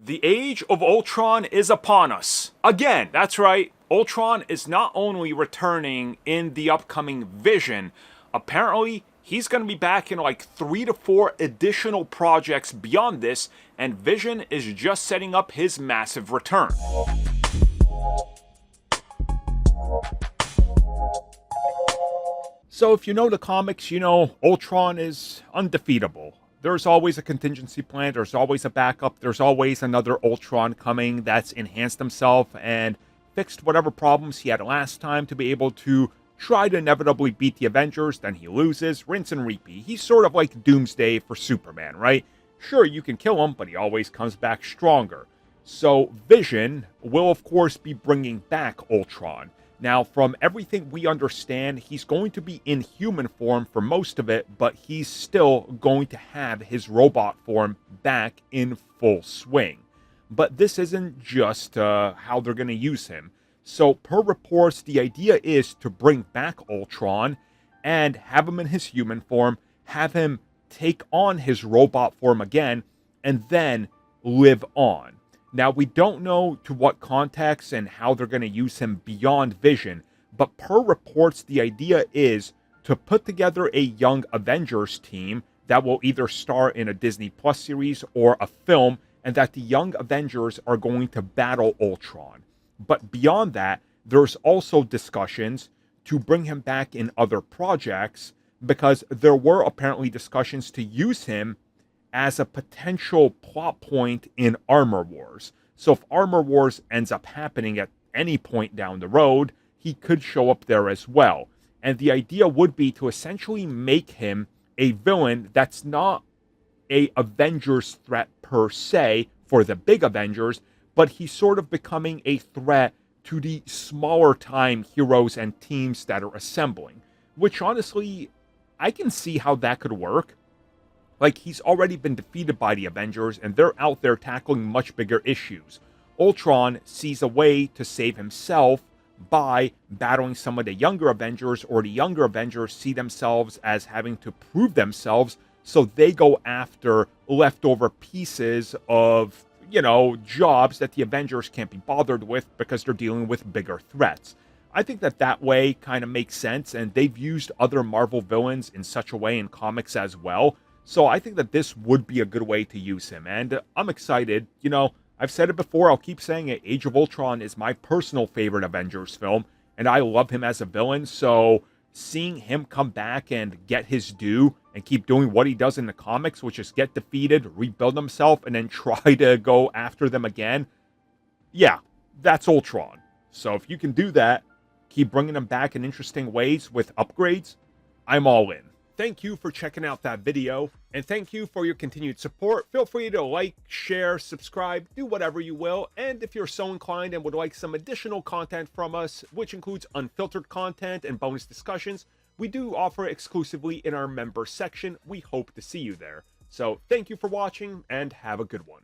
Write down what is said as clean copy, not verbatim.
The age of Ultron is upon us. Again, that's right. Ultron is not only returning in the upcoming Vision, apparently he's going to be back in like 3 to 4 additional projects beyond this, and Vision is just setting up his massive return. So if you know the comics, you know Ultron is undefeatable. There's always a contingency plan, there's always a backup, there's always another Ultron coming that's enhanced himself and fixed whatever problems he had last time to be able to try to inevitably beat the Avengers, then he loses, rinse and repeat. He's sort of like Doomsday for Superman, right? Sure, you can kill him, but he always comes back stronger. So Vision will of course be bringing back Ultron. Now, from everything we understand, he's going to be in human form for most of it, but he's still going to have his robot form back in full swing. But this isn't just how they're going to use him. So, per reports, the idea is to bring back Ultron and have him in his human form, have him take on his robot form again, and then live on. Now, we don't know to what context and how they're going to use him beyond Vision, but per reports, the idea is to put together a young Avengers team that will either star in a Disney Plus series or a film, and that the young Avengers are going to battle Ultron. But beyond that, there's also discussions to bring him back in other projects, because there were apparently discussions to use him as a potential plot point in Armor Wars. So if Armor Wars ends up happening at any point down the road, he could show up there as well. And the idea would be to essentially make him a villain that's not a Avengers threat per se for the big Avengers, but he's sort of becoming a threat to the smaller time heroes and teams that are assembling. Which honestly, I can see how that could work. Like, he's already been defeated by the Avengers, and they're out there tackling much bigger issues. Ultron sees a way to save himself by battling some of the younger Avengers, or the younger Avengers see themselves as having to prove themselves, so they go after leftover pieces of, jobs that the Avengers can't be bothered with because they're dealing with bigger threats. I think that way kind of makes sense, and they've used other Marvel villains in such a way in comics as well. So I think that this would be a good way to use him, and I'm excited. I've said it before, I'll keep saying it, Age of Ultron is my personal favorite Avengers film, and I love him as a villain, so seeing him come back and get his due, and keep doing what he does in the comics, which is get defeated, rebuild himself, and then try to go after them again, yeah, that's Ultron. So if you can do that, keep bringing him back in interesting ways with upgrades, I'm all in. Thank you for checking out that video, and thank you for your continued support. Feel free to like, share, subscribe, do whatever you will, and if you're so inclined and would like some additional content from us, which includes unfiltered content and bonus discussions, we do offer exclusively in our member section. We hope to see you there. So thank you for watching, and have a good one.